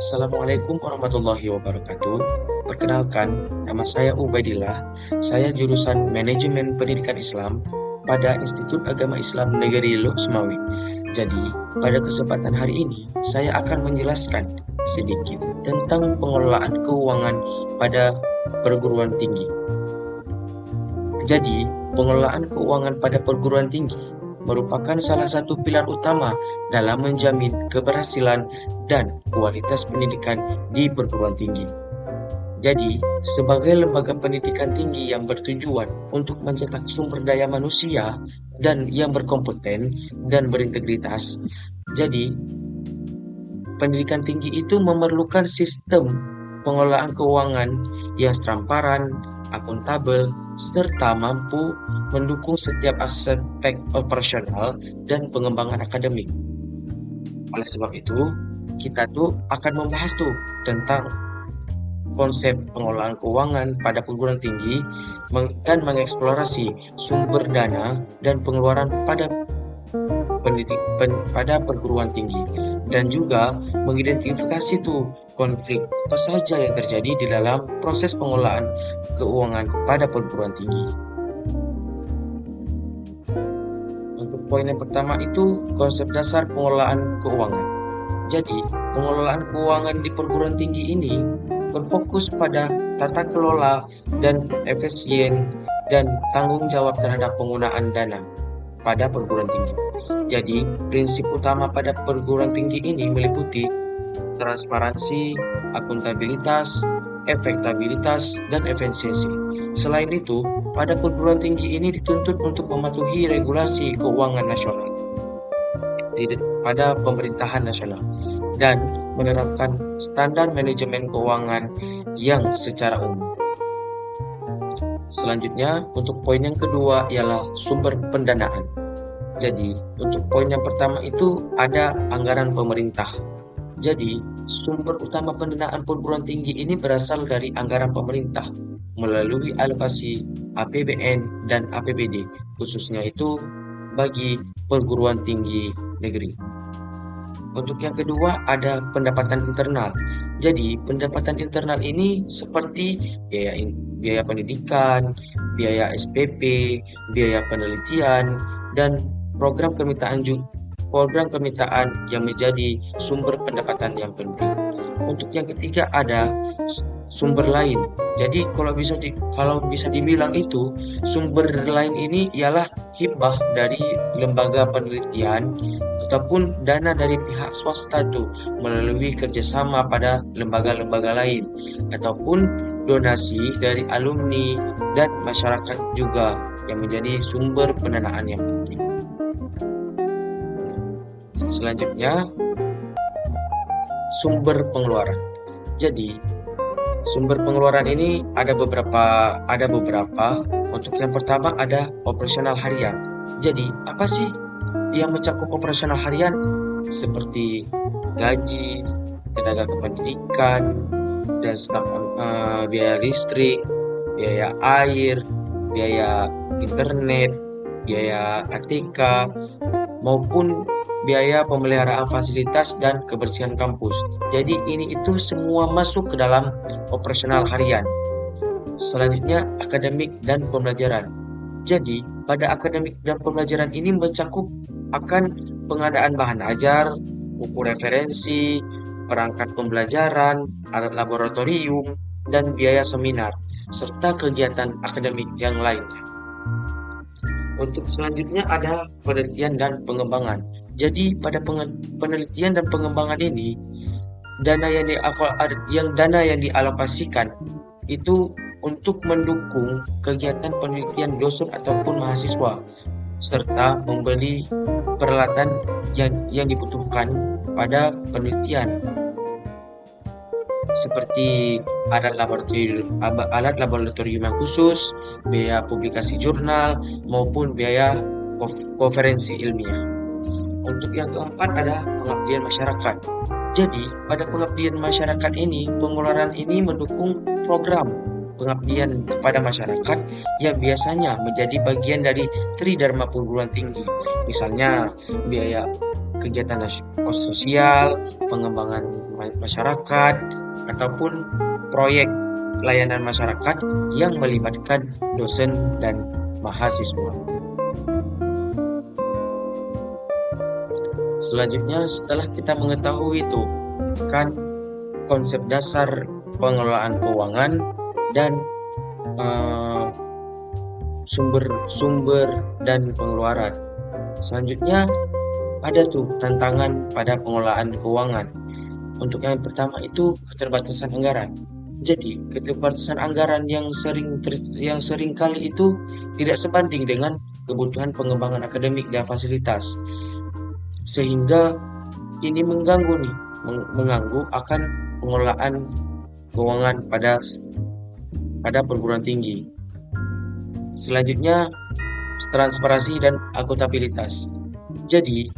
Assalamualaikum warahmatullahi wabarakatuh. Perkenalkan, nama saya Ubaidillah. Saya jurusan Manajemen Pendidikan Islam pada Institut Agama Islam Negeri Lok Sumawi. Jadi, pada kesempatan hari ini, saya akan menjelaskan sedikit tentang pengelolaan keuangan pada perguruan tinggi. Jadi, pengelolaan keuangan pada perguruan tinggi merupakan salah satu pilar utama dalam menjamin keberhasilan dan kualitas pendidikan di perguruan tinggi. Jadi, sebagai lembaga pendidikan tinggi yang bertujuan untuk mencetak sumber daya manusia dan yang berkompeten dan berintegritas, jadi pendidikan tinggi itu memerlukan sistem pengelolaan keuangan yang transparan, akuntabel, serta mampu mendukung setiap aspek operasional dan pengembangan akademik. Oleh sebab itu, kita akan membahas tentang konsep pengelolaan keuangan pada perguruan tinggi dan mengeksplorasi sumber dana dan pengeluaran pada perguruan tinggi, dan juga mengidentifikasi konflik apa saja yang terjadi di dalam proses pengelolaan keuangan pada perguruan tinggi. Untuk poin yang pertama itu konsep dasar pengelolaan keuangan. Jadi, pengelolaan keuangan di perguruan tinggi ini berfokus pada tata kelola dan efisien dan tanggung jawab terhadap penggunaan dana pada perguruan tinggi. Jadi, prinsip utama pada perguruan tinggi ini meliputi transparansi, akuntabilitas, efektabilitas, dan efisiensi. Selain itu, pada perguruan tinggi ini dituntut untuk mematuhi regulasi keuangan nasional pada pemerintahan nasional dan menerapkan standar manajemen keuangan yang secara umum. Selanjutnya, untuk poin yang kedua ialah sumber pendanaan. Jadi, untuk poin yang pertama itu ada anggaran pemerintah. Jadi, sumber utama pendanaan perguruan tinggi ini berasal dari anggaran pemerintah melalui alokasi APBN dan APBD, khususnya itu bagi perguruan tinggi negeri. Untuk yang kedua ada pendapatan internal. Jadi, pendapatan internal ini seperti biaya pendidikan, biaya SPP, biaya penelitian, dan program kemitraan yang menjadi sumber pendapatan yang penting. Untuk yang ketiga ada sumber lain. Jadi kalau bisa dibilang itu sumber lain ini ialah hibah dari lembaga penelitian ataupun dana dari pihak swasta melalui kerjasama pada lembaga-lembaga lain ataupun donasi dari alumni dan masyarakat juga yang menjadi sumber pendanaan yang penting. Selanjutnya, sumber pengeluaran. Jadi, sumber pengeluaran ini ada beberapa. Untuk yang pertama ada operasional harian. Jadi, apa sih yang mencakup operasional harian? Seperti gaji, tenaga kependidikan, dan biaya listrik, biaya air, biaya internet, biaya ATK, maupun biaya pemeliharaan fasilitas dan kebersihan kampus. Jadi itu semua masuk ke dalam operasional harian. Selanjutnya akademik dan pembelajaran. Jadi pada akademik dan pembelajaran ini mencakup akan pengadaan bahan ajar, buku referensi, perangkat pembelajaran, alat laboratorium, dan biaya seminar, serta kegiatan akademik yang lainnya. Untuk selanjutnya ada penelitian dan pengembangan. Jadi pada penelitian dan pengembangan ini dana yang dialokasikan itu untuk mendukung kegiatan penelitian dosen ataupun mahasiswa serta membeli peralatan yang dibutuhkan pada penelitian seperti alat laboratorium yang khusus, biaya publikasi jurnal maupun biaya konferensi ilmiah. Untuk yang keempat ada pengabdian masyarakat. Jadi, pada pengabdian masyarakat ini, pengeluaran ini mendukung program pengabdian kepada masyarakat yang biasanya menjadi bagian dari Tridharma perguruan tinggi. Misalnya, biaya kegiatan sosial, pengembangan masyarakat, ataupun proyek layanan masyarakat yang melibatkan dosen dan mahasiswa. Selanjutnya, setelah kita mengetahui itu kan konsep dasar pengelolaan keuangan dan sumber dan pengeluaran. Selanjutnya ada tuh tantangan pada pengelolaan keuangan. Untuk yang pertama itu keterbatasan anggaran. Jadi keterbatasan anggaran yang sering kali itu tidak sebanding dengan kebutuhan pengembangan akademik dan fasilitas, sehingga ini mengganggu akan pengelolaan keuangan pada perguruan tinggi. Selanjutnya transparansi dan akuntabilitas. Jadi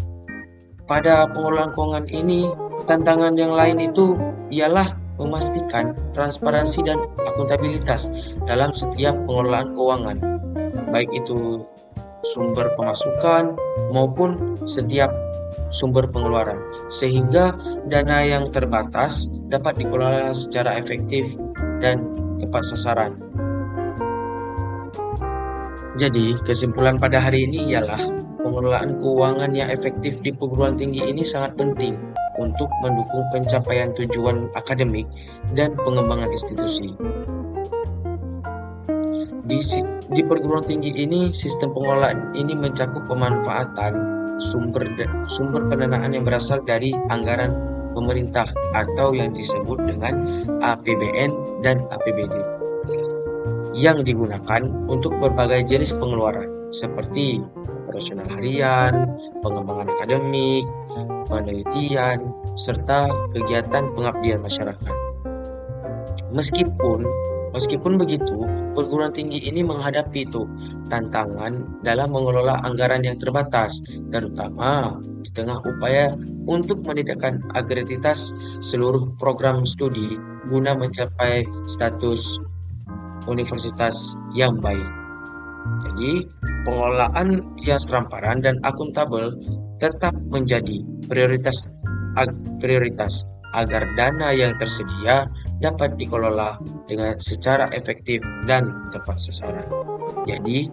pada pengelolaan keuangan ini tantangan yang lain itu ialah memastikan transparansi dan akuntabilitas dalam setiap pengelolaan keuangan, baik itu sumber pemasukan maupun setiap sumber pengeluaran, sehingga dana yang terbatas dapat dikelola secara efektif dan tepat sasaran. Jadi, kesimpulan pada hari ini ialah pengelolaan keuangan yang efektif di perguruan tinggi ini sangat penting untuk mendukung pencapaian tujuan akademik dan pengembangan institusi. Di perguruan tinggi ini, sistem pengelolaan ini mencakup pemanfaatan sumber pendanaan yang berasal dari anggaran pemerintah atau yang disebut dengan APBN dan APBD, yang digunakan untuk berbagai jenis pengeluaran seperti operasional harian, pengembangan akademik, penelitian, serta kegiatan pengabdian masyarakat. Meskipun begitu, perguruan tinggi ini menghadapi tantangan dalam mengelola anggaran yang terbatas, terutama di tengah upaya untuk meningkatkan akreditas seluruh program studi guna mencapai status universitas yang baik. Jadi, pengelolaan yang transparan dan akuntabel tetap menjadi prioritas agar dana yang tersedia dapat dikelola dengan secara efektif dan tepat sasaran. Jadi,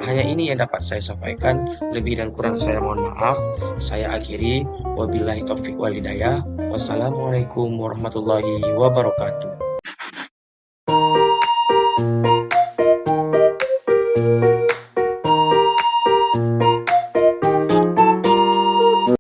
hanya ini yang dapat saya sampaikan. Lebih dan kurang saya mohon maaf. Saya akhiri. Wabillahi taufiq wal hidayah. Wassalamualaikum warahmatullahi wabarakatuh.